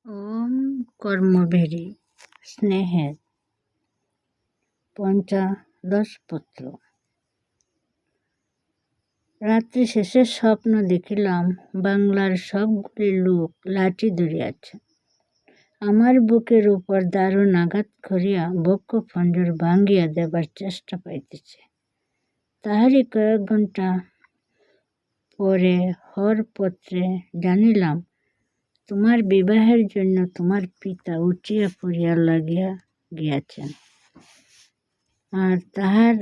ওম কর্মভেরি স্নেহের ৫৫ পত্র। রাত্রি শেষে স্বপ্ন দেখিলাম বাংলার সবগুলি লোক লাঠি ধরিয়াছে। আমার বুকের উপর দারুণ আঘাত করিয়া বক্ষ খঞ্জর ভাঙ্গিয়া দেবার চেষ্টা পাইতেছে। তাহারই কয়েক ঘণ্টা পরে হরপত্রে জানিলাম, তোমার বিবাহের জন্য তোমার পিতা উঠিয়া পড়িয়া লাগিয়া গিয়াছেন, আর তাহার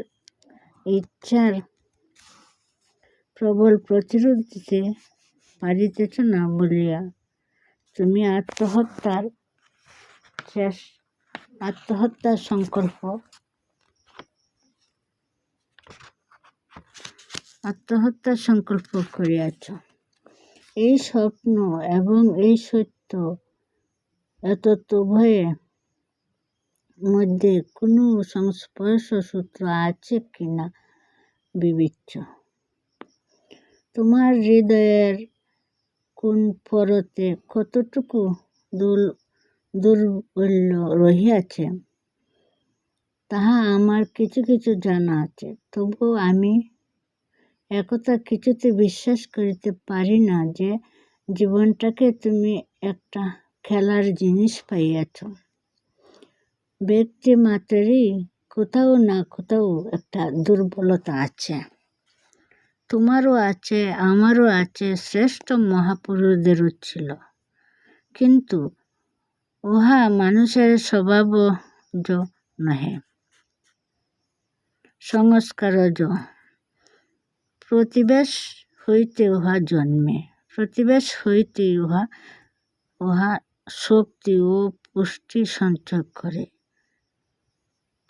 ইচ্ছার প্রবল প্রতিরোধ দিতে পারিতেছ না বলিয়া তুমি আত্মহত্যার সংকল্প করিয়াছ। এই স্বপ্ন এবং এই সত্য এতত্ত্বভয়ে মধ্যে কোনো সংস্পর্শ সূত্র আছে কিনা বিবেচ্য। তোমার হৃদয়ের কোন পরতে কতটুকু দুর্বল্য রহিয়াছে তাহা আমার কিছু কিছু জানা আছে। তবু আমি একথা কিছুতে বিশ্বাস করিতে পারি না যে জীবনটাকে তুমি একটা খেলার জিনিস পাইয়াছ। ব্যক্তি মাত্রেরই কোথাও না কোথাও একটা দুর্বলতা আছে। তোমারও আছে, আমারও আছে, শ্রেষ্ঠ মহাপুরুষদেরও ছিল। কিন্তু উহা মানুষের স্বভাবজ নহে, সংস্কারজ। প্রতিবেশ হইতে উহা জন্মে, প্রতিবেশ হইতেই উহা শক্তি ও পুষ্টি সঞ্চয় করে।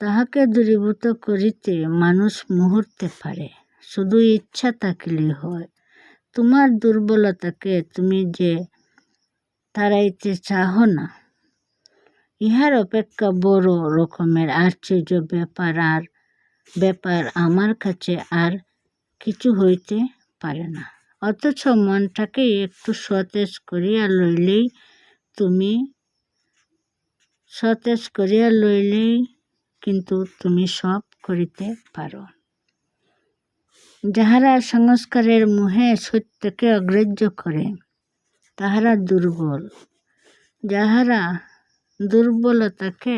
তাহাকে দূরীভূত করিতে মানুষ মুহূর্তে পারে, শুধু ইচ্ছা থাকিলেই হয়। তোমার দুর্বলতাকে তুমি যে তাড়াইতে চাহ না, ইহার অপেক্ষা বড় রকমের আশ্চর্য ব্যাপার আমার কাছে আর কিছু হইতে পারে না। অথচ মনটাকে একটু সতেজ করিয়া লইলেই কিন্তু তুমি সব করিতে পারো। যাহারা সংস্কারের মোহে সত্যকে অগ্রাহ্য করে তাহারা দুর্বল। যাহারা দুর্বলতাকে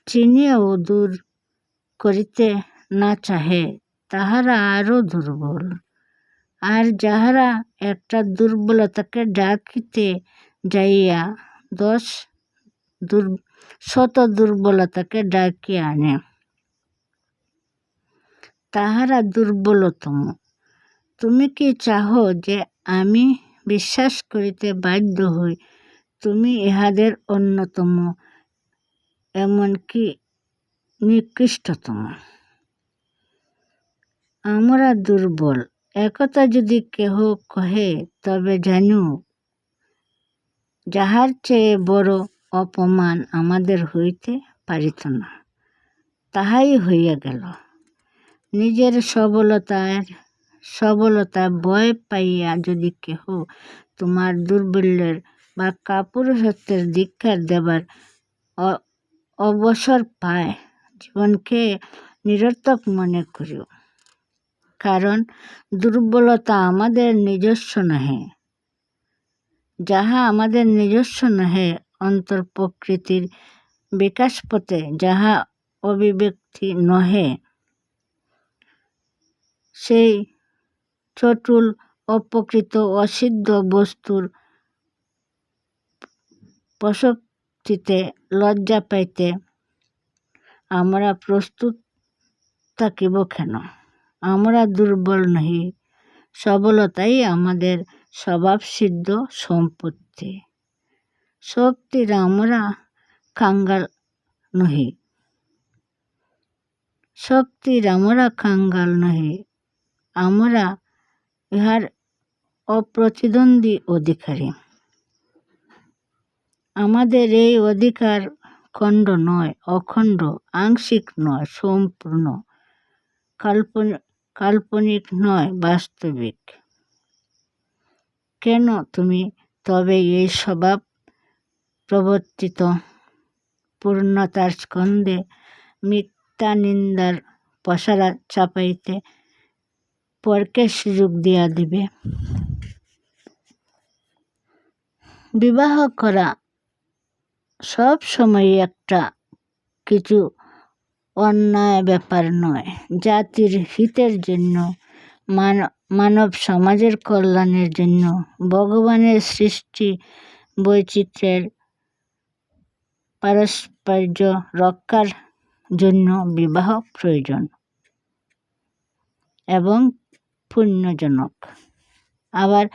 চিনিয়াও দূর করিতে না চাহে তাহারা আরও দুর্বল। আর যাহারা একটা দুর্বলতাকে ডাকিতে যাইয়া শত দুর্বলতাকে ডাকিয়া আনে তাহারা দুর্বলতম। তুমি কি চাহ যে আমি বিশ্বাস করিতে বাধ্য হই তুমি ইহাদের অন্যতম, এমনকি নিকৃষ্টতম? আমরা দুর্বল একথা যদি কেহ কহে তবে জানুক, যাহার চেয়ে বড় অপমান আমাদের হইতে পারিত না তাহাই হইয়া গেল। নিজের সবলতা ভয় পাইয়া যদি কেহ তোমার দুর্বলের বা কাপুরুষত্বের ধিক্কার দেবার অবসর পায়, জীবনকে নিরর্থক মনে করিও। কারণ দুর্বলতা আমাদের নিজস্ব নহে। যাহা আমাদের নিজস্ব নহে, অন্তর্প্রকৃতির বিকাশপথে যাহা অভিব্যক্তি নহে, সেই চটুল অপ্রকৃত অসিদ্ধ বস্তুর প্রসক্তিতে লজ্জা পাইতে আমরা প্রস্তুত থাকিব কেন? আমরা দুর্বল নহি, সবলতাই আমাদের স্বভাবসিদ্ধ সম্পত্তি। শক্তির আমরা কাঙ্গাল নহি, আমরা ইহার অপ্রতিদ্বন্দ্বী অধিকারী। আমাদের এই অধিকার খণ্ড নয়, অখণ্ড, আংশিক নয়, সম্পূর্ণ, কাল্পনিক নয়, বাস্তবিক। কেন তুমি তবে এই স্বভাব প্রবর্তিত পূর্ণতার স্কন্ধে মিথ্যা নিন্দার পসারা চাপাইতে পরকে সুযোগ দিয়া দিবে। বিবাহ করা সব সময় একটা কিছু অন্যায় ব্যাপার নয়। জাতির হিতের জন্য, মানব সমাজের কল্যাণের জন্য, ভগবানের সৃষ্টি বৈচিত্র্যের পারস্পর্য রক্ষার জন্য বিবাহ প্রয়োজন এবং পুণ্যজনক। আবার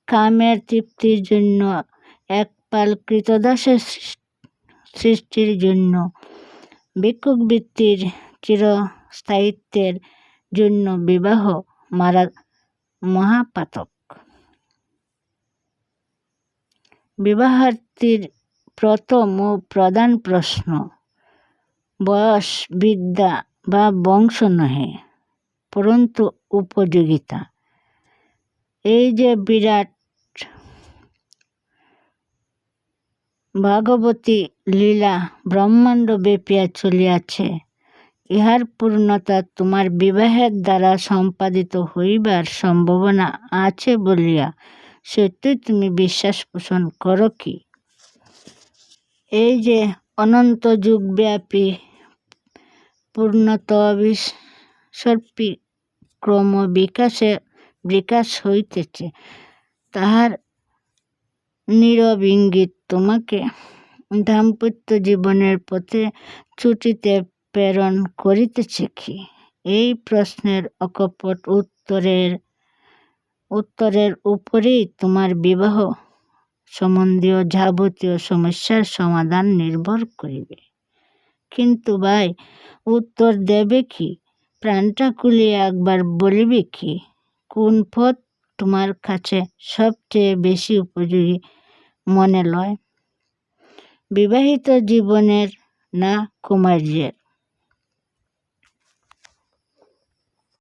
কামের তৃপ্তির জন্য, একপাল কৃতদাসের সৃষ্টির জন্য, ভিক্ষুক বৃত্তির চিরস্থায়িত্বের জন্য বিবাহ মহাপাতক। বিবাহার্থীর প্রথম ও প্রধান প্রশ্ন বয়স, বিদ্যা বা বংশ নহে, পরন্তু উপযোগিতা। এই যে বিরাট ভাগবতী লীলা ব্রহ্মাণ্ড ব্যাপিয়া চলিয়াছে, ইহার পূর্ণতা তোমার বিবাহের দ্বারা সম্পাদিত হইবার সম্ভাবনা আছে বলিয়া সত্যই তুমি বিশ্বাস পোষণ করো কি? এই যে অনন্ত যুগব্যাপী পূর্ণত্ব-অভিসর্পী ক্রম বিকাশ হইতেছে, তাহার নীরব ইঙ্গিত তোমাকে দাম্পত্য জীবনের পথে ছুটিতে প্রেরণ করিতেছে কি? এই প্রশ্নের অকপট উত্তরের উপরেই তোমার বিবাহ সম্বন্ধীয় যাবতীয় সমস্যার সমাধান নির্ভর করিবে। কিন্তু ভাই, উত্তর দেবে কি? প্রাণটা খুলিয়া একবার বলিবে কি? কোন পথ তোমার কাছে সবচেয়ে বেশি উপযোগী মনে লয়? বিবাহিত জীবনের না কুমার্যের?